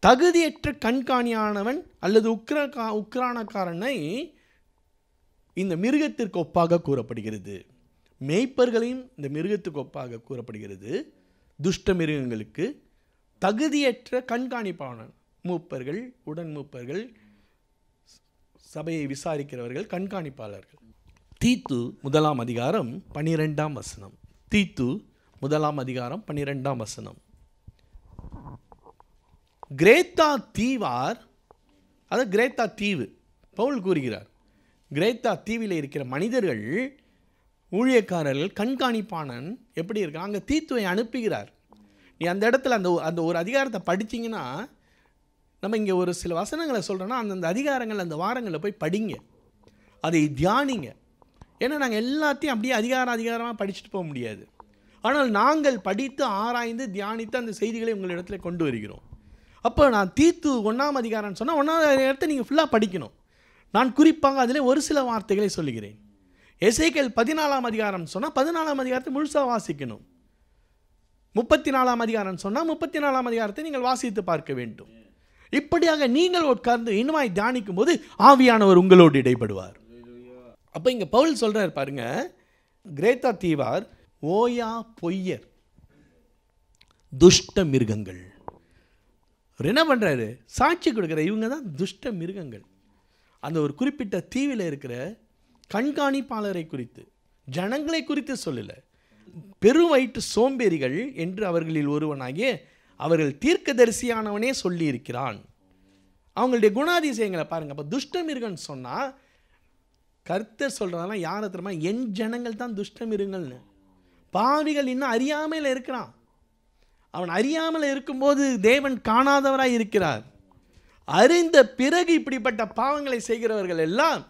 தகுதியற்ற கண்காணியானவன் அல்லது உக்ரானக்காரனை இந்த மிருகத்திற்கு ஒப்பாக கூறப்படுகிறது. மேய்ப்பர்களையும் இந்த மிருகத்துக்கு ஒப்பாக கூறப்படுகிறது. துஷ்ட மிருகங்களுக்கு தகுதியற்ற கண்காணிப்பான மூப்பர்கள், உடன் மூப்பர்கள், சபையை விசாரிக்கிறவர்கள், கண்காணிப்பாளர்கள். தீத்து 1 அதிகாரம் 12 வசனம். தீத்து 1 அதிகாரம் 12 வசனம். கிரேத்தா தீவார், அது கிரேத்தா தீவு, பவுல் கூறுகிறார், கிரேத்தா தீவில் இருக்கிற மனிதர்கள், ஊழியக்காரர்கள், கண்காணிப்பானன் எப்படி இருக்கான், அங்கே தீத்துவை அனுப்புகிறார். நீ அந்த இடத்துல அந்த ஒரு அதிகாரத்தை படிச்சிங்கன்னா, நம்ம இங்கே ஒரு சில வசனங்களை சொல்கிறோன்னா அந்தந்த அதிகாரங்கள் அந்த வாரங்களில் போய் படிங்க, அதை தியானிங்க. ஏன்னா நாங்கள் எல்லாத்தையும் அப்படியே அதிகாரமாக படிச்சுட்டு போக முடியாது. ஆனால் நாங்கள் படித்து ஆராய்ந்து தியானித்து அந்த செய்திகளை உங்களிடத்துல கொண்டு வருகிறோம். அப்போ நான் தீத்து 1 அதிகாரம்னு சொன்னால் 1 இடத்தை நீங்கள் ஃபுல்லாக படிக்கணும். நான் குறிப்பாக அதில் ஒரு சில வார்த்தைகளை சொல்லுகிறேன். எசேக்கியேல் 14 அதிகாரம் சொன்னால் 14 அதிகாரத்தை முழுசாக வாசிக்கணும். 34 அதிகாரம் சொன்னால் 34 அதிகாரத்தை நீங்கள் வாசித்து பார்க்க வேண்டும். இப்படியாக நீங்கள் உட்கார்ந்து இன்னுமாய் தியானிக்கும் போது ஆவியானவர் உங்களோடு இடைப்படுவார். அப்போ இங்கே பவுல் சொல்கிறார் பாருங்க, கிரேத்தா தீவார் ஓயா பொய்யர், துஷ்ட மிருகங்கள். என்ன பண்ணுறாரு, சாட்சி கொடுக்குற இவங்க தான் துஷ்ட மிருகங்கள். அந்த ஒரு குறிப்பிட்ட தீவில் இருக்கிற கண்காணிப்பாளரை குறித்து, ஜனங்களை குறித்து சொல்லலை, பெருவயிற்று சோம்பேறிகள் என்று அவர்களில் ஒருவனாகிய அவர்கள் தீர்க்கதரிசியானவனே சொல்லி இருக்கிறான். அவங்களுடைய குணாதிசயங்களை பாருங்கள். அப்போ துஷ்ட மிருகன்னு சொன்னால் கர்த்தர் சொல்கிறதெல்லாம் யாரை தெரியுமா, என் ஜனங்கள் தான் துஷ்ட மிருகங்கள்னு. பாவிகள் இன்னும் அறியாமையில் இருக்கிறான். அவன் அறியாமல் இருக்கும்போது தேவன் காணாதவராய் இருக்கிறார். அறிந்த பிறகு இப்படிப்பட்ட பாவங்களை செய்கிறவர்கள் எல்லாம்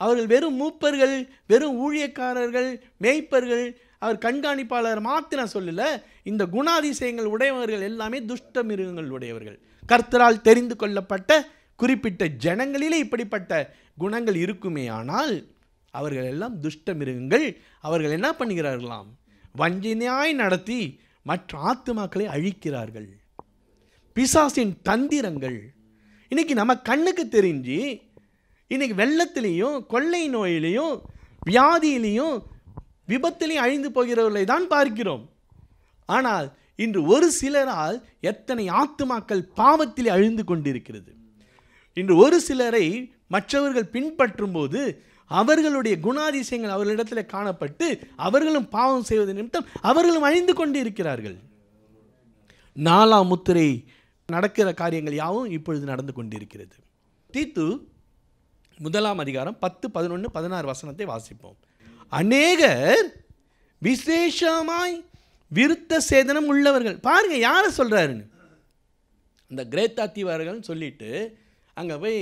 அவர்கள் வெறும் மூப்பர்கள், வெறும் ஊழியக்காரர்கள், மேய்ப்பர்கள், அவர் கண்காணிப்பாளர் மாத்திரம் சொல்லல, இந்த குணாதிசயங்கள் உடையவர்கள் எல்லாமே துஷ்ட மிருகங்கள் உடையவர்கள். கர்த்தரால் தெரிந்து கொள்ளப்பட்ட குறிப்பிட்ட ஜனங்களிலே இப்படிப்பட்ட குணங்கள் இருக்குமே ஆனால் அவர்கள் எல்லாம் துஷ்ட மிருகங்கள். அவர்கள் என்ன பண்ணுகிறார்களாம், வஞ்சனையாய் நடத்தி மற்ற ஆத்துமாக்களை அழிக்கிறார்கள். பிசாசின் தந்திரங்கள் இன்னைக்கு நம்ம கண்ணுக்கு தெரிஞ்சு இன்னைக்கு வெள்ளத்திலையும் கொள்ளை நோயிலையும் வியாதியிலையும் விபத்திலையும் அழிந்து போகிறவர்களை தான் பார்க்கிறோம். ஆனால் இன்று ஒரு சிலரால் எத்தனை ஆத்துமாக்கள் பாவத்திலே அழிந்து கொண்டிருக்கிறது. இன்று ஒரு சிலரை மற்றவர்கள் பின்பற்றும் போது அவர்களுடைய குணாதிசயங்கள் அவர்களிடத்தில் காணப்பட்டு அவர்களும் பாவம் செய்வது நிமித்தம் அவர்களும் அழிந்து கொண்டு இருக்கிறார்கள். 4ஆம் முத்திரை நடக்கிற காரியங்கள் யாவும் இப்பொழுது நடந்து கொண்டிருக்கிறது. தீத்து 1 அதிகாரம் 10, 11, 16 வசனத்தை வாசிப்போம். அநேகர் விசேஷமாய் விருத்த சேதனம் உள்ளவர்கள். பாருங்க யாரை சொல்றாருன்னு, இந்த கிரேத்தா தீவார்கள் சொல்லிட்டு அங்கே போய்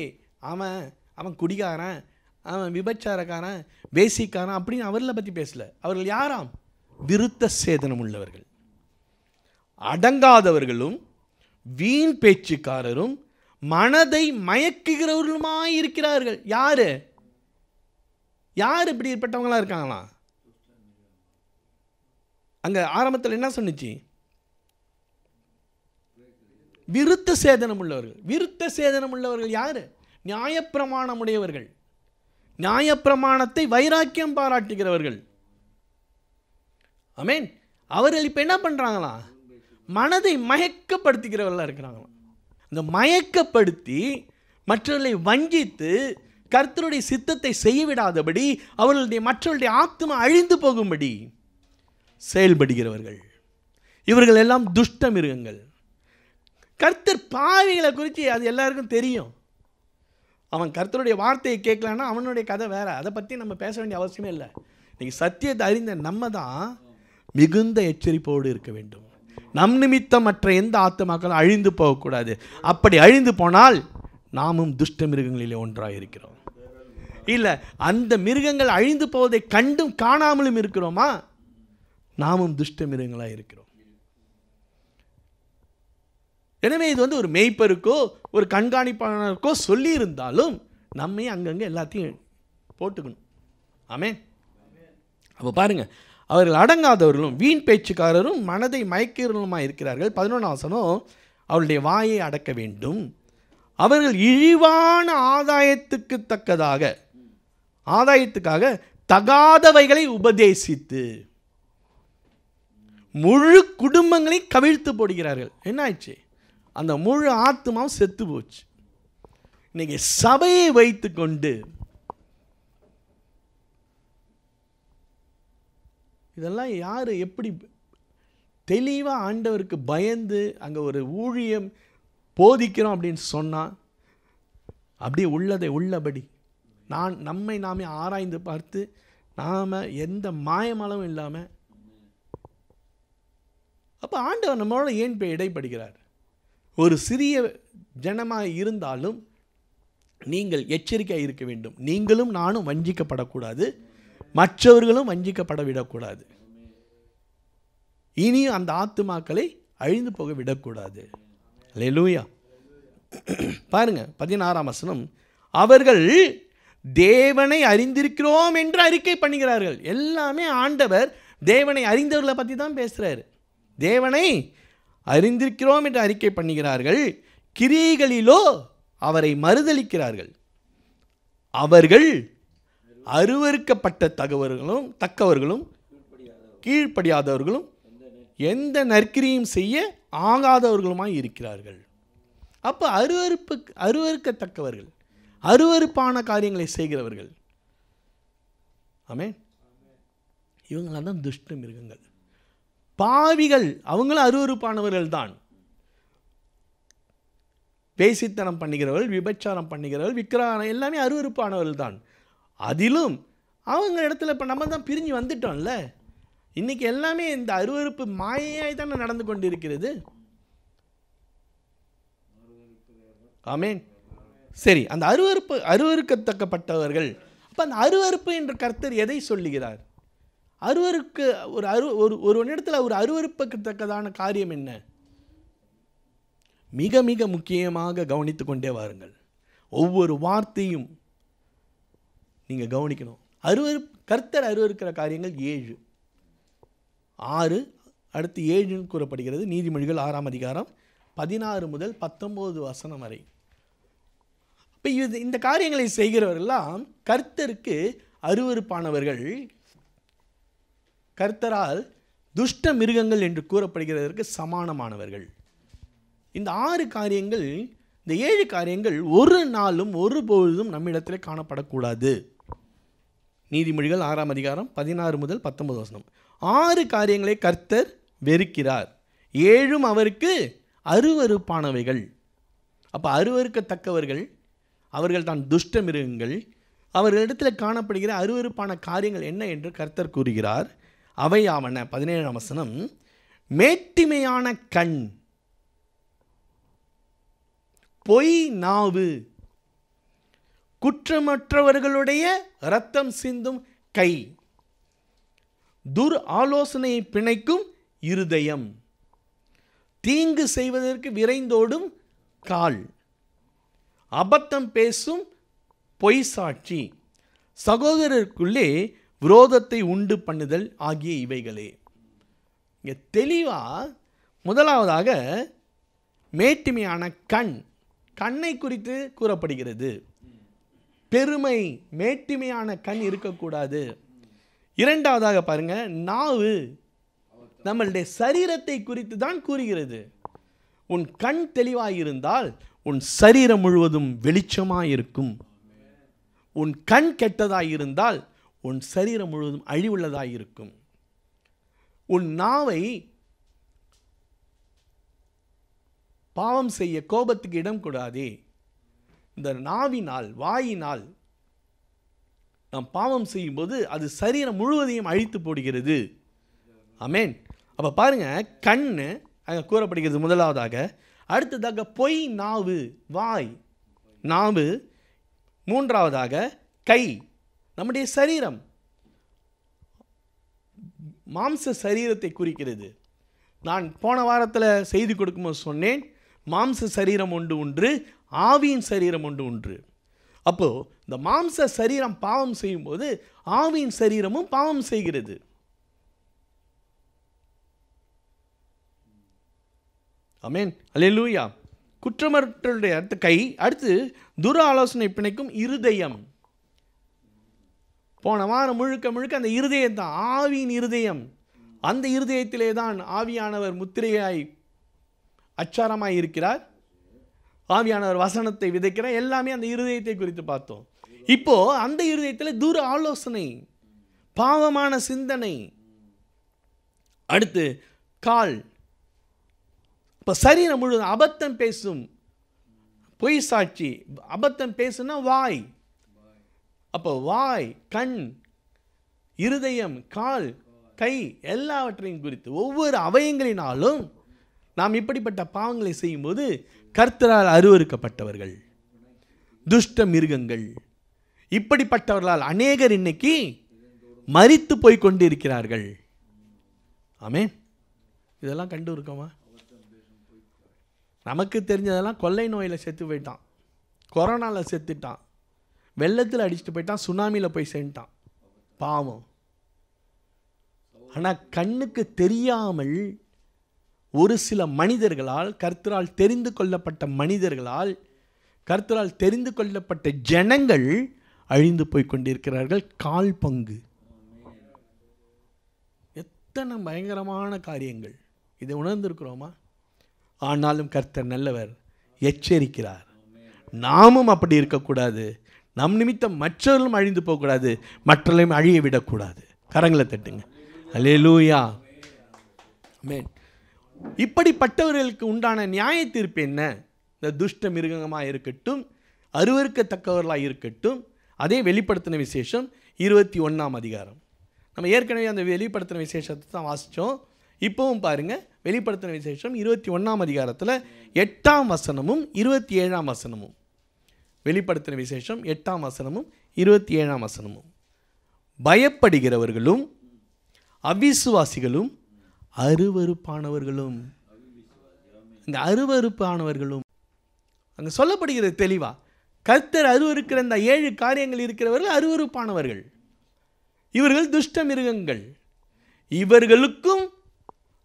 அவன் குடிகாரன், அவன் விபச்சாரக்காரன், வேசிக்காரன் அப்படின்னு அவர்களை பற்றி பேசல. அவர்கள் யாராம், விருத்த சேதனம் உள்ளவர்கள், அடங்காதவர்களும் வீண் பேச்சுக்காரரும் மனதை மயக்குகிறவர்களுமாய் இருக்கிறார்கள். யாரு யார் இப்படிப்பட்டவங்களா இருக்காங்களா? அங்க ஆரம்பத்தில் என்ன சொன்னிச்சு, விருத்த சேதனம் உள்ளவர்கள். விருத்த சேதனம் உள்ளவர்கள் யாரு? நியாயப்பிரமாணம் உடையவர்கள், நியாயப்பிரமாணத்தை வைராக்கியம் பாராட்டுகிறவர்கள். ஆமென். அவர்கள் இப்ப என்ன பண்றாங்களா, மனதை மயக்கப்படுத்துகிறவர்களா இருக்கிறாங்களாம். இந்த மயக்கப்படுத்தி மற்றவர்களை வஞ்சித்து கர்த்தருடைய சித்தத்தை செய்யவிடாதபடி அவர்களுடைய மற்றவருடைய ஆத்மா அழிந்து போகும்படி செயல்படுகிறவர்கள். இவர்கள் எல்லாம் துஷ்ட மிருகங்கள். கர்த்தர் பாவிகளை குறித்து அது எல்லாருக்கும் தெரியும். அவன் கர்த்தருடைய வார்த்தையை கேட்கலன்னா அவனுடைய கதை வேற, அதை பற்றி நம்ம பேச வேண்டிய அவசியமே இல்லை. இன்னைக்கு சத்தியத்தை அறிந்த நம்ம தான் மிகுந்த எச்சரிப்போடு இருக்க வேண்டும். நம் நிமித்தம் மற்ற எந்த ஆத்மாக்களும் அழிந்து போகக்கூடாது. அப்படி அழிந்து போனால் நாமும் துஷ்ட மிருகங்களிலே ஒன்றாக இருக்கிறோம். இல்லை அந்த மிருகங்கள் அழிந்து போவதை கண்டும் காணாமலும் இருக்கிறோமா, நாமும் துஷ்ட மிருகங்களாக இருக்கிறோம். எனவே இது ஒரு மேய்ப்பருக்கோ ஒரு கண்காணிப்பாளருக்கோ சொல்லி இருந்தாலும் நம்ம அங்கங்கே எல்லாத்தையும் போட்டுக்கணும். ஆமென். அப்போ பாருங்க, அவர்கள் அடங்காதவர்களும் வீண் பேச்சுக்காரரும் மனதை மயக்கிறவர்களுமாய் இருக்கிறார்கள். 11ஆம் வசனம், அவருடைய வாயை அடக்க வேண்டும். அவர்கள் இழிவான ஆதாயத்துக்காக தகாதவைகளை உபதேசித்து முழு குடும்பங்களை கவிழ்த்து போடுகிறார்கள். என்ன ஆயிடுச்சு? அந்த முழு ஆத்மாவும் செத்து போச்சு. இன்னைக்கு சபையை வைத்து கொண்டு இதெல்லாம் யார் எப்படி தெளிவாக ஆண்டவருக்கு பயந்து அங்கே ஒரு ஊழியம் போதிக்கிறோம் அப்படின்னு சொன்னால் அப்படியே உள்ளதை உள்ளபடி நம்மை நாமே ஆராய்ந்து பார்த்து நாம் எந்த மாயமளவும் இல்லாமல், அப்போ ஆண்டவர் நம்மளோட ஏன் போய் இடைப்படுகிறார்? ஒரு சிறிய ஜனமாக இருந்தாலும் நீங்கள் எச்சரிக்கையாக இருக்க வேண்டும். நீங்களும் நானும் வஞ்சிக்கப்படக்கூடாது, மற்றவர்களும் வஞ்சிக்கப்பட விடக்கூடாது. இனியும் அந்த ஆத்துமாக்களை அழிந்து போக விடக்கூடாது. அல்லேலூயா. பாருங்க 16ஆம் வசனம், அவர்கள் தேவனை அறிந்திருக்கிறோம் என்று அறிக்கை பண்ணுகிறார்கள். எல்லாமே ஆண்டவர் தேவனை அறிந்தவர்களை பற்றி தான் பேசுகிறார். தேவனை அறிந்திருக்கிறோம் என்று அறிக்கை பண்ணுகிறார்கள், கிரியைகளிலோ அவரை மறுதலிக்கிறார்கள். அவர்கள் அருவருக்கப்பட்ட தக்கவர்களும் கீழ்ப்படியாதவர்களும் எந்த நற்கிரியும் செய்ய ஆகாதவர்களுமாய் இருக்கிறார்கள். அப்போ அருவருக்கத்தக்கவர்கள், அருவருப்பான காரியங்களை செய்கிறவர்கள், ஆமென், இவங்களாம் தான் துஷ்ட மிருகங்கள். பாவிகள் அவங்களும் அருவருப்பானவர்கள் தான். பேசித்தனம் பண்ணுகிறவர்கள், விபச்சாரம் பண்ணுகிறவர்கள், விக்கிரகம் எல்லாமே அருவருப்பானவர்கள் தான். அதிலும் அவங்க இடத்துல இப்போ நம்ம தான் பிரிஞ்சு வந்துட்டோம்ல. இன்றைக்கி எல்லாமே இந்த அருவருப்பு மாயையாய் தானே நடந்து கொண்டு இருக்கிறது. ஆமென். சரி, அந்த அருவருக்கத்தக்கப்பட்டவர்கள். அப்போ அந்த அருவருப்பு என்ற கர்த்தர் எதை சொல்லுகிறார்? அருவருக்கு ஒரு இடத்துல ஒரு அருவருப்பத்தக்கதான காரியம் என்ன? மிக மிக முக்கியமாக கவனித்து கொண்டே வாருங்கள். ஒவ்வொரு வார்த்தையும் நீங்கள் கவனிக்கணும். கர்த்தர் அருவருக்கிற காரியங்கள் 7, 6, அடுத்து 7 கூறப்படுகிறது. நீதிமொழிகள் 6ஆம் அதிகாரம் 16 முதல் 19 வசனம் வரை. இப்போ இந்த காரியங்களை செய்கிறவர்கள்லாம் கர்த்தருக்கு அருவருப்பானவர்கள், கர்த்தரால் துஷ்ட மிருகங்கள் என்று கூறப்படுகிறதற்கு சமானமானவர்கள். இந்த 6 காரியங்கள், இந்த 7 காரியங்கள் ஒரு நாளும் ஒருபொழுதும் நம்மிடத்தில் காணப்படக்கூடாது. நீதிமொழிகள் 6ஆம் அதிகாரம் 16 முதல் 19 வசனம். 6 காரியங்களை கர்த்தர் வெறுக்கிறார், 7 அவருக்கு அருவருப்பானவைகள். அப்போ அருவருக்கத்தக்கவர்கள் அவர்கள் தான் துஷ்ட மிருகங்கள். அவர்களிடத்தில் காணப்படுகிற அருவருப்பான காரியங்கள் என்ன என்று கர்த்தர் கூறுகிறார். அவையாவன 17ஆம் வசனம், மேட்டிமையான கண், பொய் நாவு, குற்றமற்றவர்களுடைய இரத்தம் சிந்தும் கை, துர் ஆலோசனையை பிணைக்கும் இருதயம், தீங்கு செய்வதற்கு விரைந்தோடும் கால், அபத்தம் பேசும் பொய் சாட்சி, சகோதரருக்குள்ளே விரோதத்தை உண்டு பண்ணுதல் ஆகிய இவைகளே. இங்கே தெளிவாக முதலாவதாக மேட்டிமையான கண்ணை குறித்து கூறப்படுகிறது. பெருமை, மேட்டிமையான கண் இருக்கக்கூடாது. இரண்டாவதாக பாருங்க, நாவு நம்மளுடைய சரீரத்தை குறித்து தான் கூறுகிறது. உன் கண் தெளிவாயிருந்தால் உன் சரீரம் முழுவதும் வெளிச்சமாயிருக்கும். உன் கண் கெட்டதாயிருந்தால் உன் சரீரம் முழுவதும் அழிவுள்ளதாயிருக்கும். உன் நாவை பாவம் செய்ய, கோபத்துக்கு இடம் கூடாதே. இந்த நாவினால், வாயினால் நாம் பாவம் செய்யும்போது அது சரீரம் முழுவதையும் அழித்து போடுகிறது. ஆமென். அப்போ பாருங்க, கண் அங்கே கூறப்படுகிறது முதலாவதாக. அடுத்ததாக பொய் நாவு, வாய், நாவு. மூன்றாவதாக கை, நம்முடைய சரீரம், மாம்ச சரீரத்தை குறிக்கிறது. நான் போன வாரத்தில் செய்தி கொடுக்கும்போது சொன்னேன், மாம்ச சரீரம் ஒன்று, ஆவியின் சரீரம் ஒன்று. அப்போது இந்த மாம்ச சரீரம் பாவம் செய்யும்போது ஆவியின் சரீரமும் பாவம் செய்கிறது. ஆமென். அல்லேலூயா. குற்றமற்றவருடைய அடுத்த கை, அடுத்து துர ஆலோசனை பிணைக்கும் இருதயம். போன வாரம் முழுக்க அந்த இருதயம் தான், ஆவியின் இருதயம். அந்த இருதயத்திலே தான் ஆவியானவர் முத்திரையாய் அச்சாரமாய் இருக்கிறார். ஆவியானவர் வசனத்தை விதைக்கிறார். எல்லாமே அந்த இருதயத்தை குறித்து பார்த்தோம். இப்போ அந்த இருதயத்தில் துர ஆலோசனை, பாவமான சிந்தனை. அடுத்து கால், இப்போ சரீரம் முழுவதும் அபத்தம் பேசும், பொய் சாட்சி. அபத்தம் பேசுனா வாய். அப்போ வாய், கண், இருதயம், கால், கை எல்லாவற்றையும் குறித்து ஒவ்வொரு அவயங்களினாலும் நாம் இப்படிப்பட்ட பாவங்களை செய்யும்போது கர்த்தரால் அருவருக்கப்பட்டவர்கள், துஷ்ட மிருகங்கள். இப்படிப்பட்டவர்களால் அநேகர் இன்னைக்கு மரித்து போய் கொண்டிருக்கிறார்கள். ஆமென். இதெல்லாம் கண்டு இருக்கோமா? நமக்கு தெரிஞ்சதெல்லாம் கொள்ளை நோயில் செத்து போயிட்டான், கொரோனாவில் செத்துட்டான், வெள்ளத்தில் அடிச்சுட்டு போயிட்டான், சுனாமியில் போய் சேர்ந்துட்டான். பாவம். ஆனால் கண்ணுக்கு தெரியாமல் ஒரு சில மனிதர்களால், கர்த்தரால் தெரிந்து கொள்ளப்பட்ட மனிதர்களால், கர்த்தரால் தெரிந்து கொள்ளப்பட்ட ஜனங்கள் அழிந்து போய் கொண்டிருக்கிறார்கள். கால் பங்கு. எத்தனை பயங்கரமான காரியங்கள். இதை உணர்ந்திருக்கிறோமா? ஆனாலும் கர்த்தர் நல்லவர், எச்சரிக்கிறார். நாமும் அப்படி இருக்கக்கூடாது. நம் நிமித்தம் மற்றவர்களும் அழிந்து போகக்கூடாது, மற்றவர்களையும் அழிய விடக்கூடாது. கரங்களை தட்டுங்க. அல்லேலூயா. ஆமென். இப்படிப்பட்டவர்களுக்கு உண்டான நியாய தீர்ப்பு என்ன? இந்த துஷ்ட மிருகமாக இருக்கட்டும், அருவருக்கத்தக்கவர்களாக இருக்கட்டும். அதே வெளிப்படுத்தின விசேஷம் 21ஆம் அதிகாரம். நம்ம ஏற்கனவே அந்த வெளிப்படுத்தின விசேஷத்தை தான் வாசித்தோம். இப்போவும் பாருங்கள், வெளிப்படுத்தின விசேஷம் 21ஆம் அதிகாரத்தில் 8ஆம் வசனமும் 27ஆம் வசனமும். வெளிப்படுத்தின விசேஷம் 8ஆம் வசனமும் 27ஆம் வசனமும். பயப்படுகிறவர்களும் அவிசுவாசிகளும் அருவருப்பானவர்களும். இந்த அருவருப்பானவர்களும் அங்கே சொல்லப்படுகிறது தெளிவா. கர்த்தர் அருவருக்கிற இந்த 7 காரியங்கள் இருக்கிறவர்கள் அருவருப்பானவர்கள். இவர்கள் துஷ்ட மிருகங்கள். இவர்களுக்கும்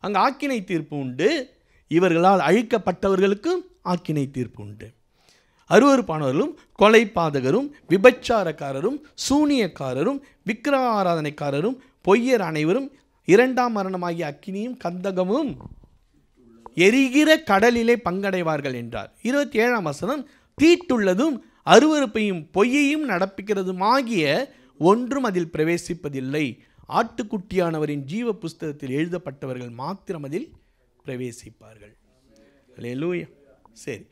அங்கே ஆக்கினை தீர்ப்பு உண்டு. இவர்களால் அழிக்கப்பட்டவர்களுக்கும் ஆக்கினை தீர்ப்பு உண்டு. அருவருப்பானவர்களும் கொலைபாதகரும் விபச்சாரக்காரரும் சூனியக்காரரும் விக்கிரக ஆராதனைக்காரரும் பொய்யர் அனைவரும் 2ஆம் மரணமாகிய அக்கினியும் கந்தகமும் எரிகிற கடலிலே பங்கடைவார்கள் என்றார். 27ஆம் வசனம், தீட்டுள்ளதும் அருவருப்பையும் பொய்யையும் நடப்பிக்கிறதுமாகிய ஒன்றும் அதில் பிரவேசிப்பதில்லை. ஆட்டுக்குட்டியானவரின் ஜீவ புஸ்தகத்தில் எழுதப்பட்டவர்கள் மாத்திரம் அதில் பிரவேசிப்பார்கள். அல்லேலூயா. சரி.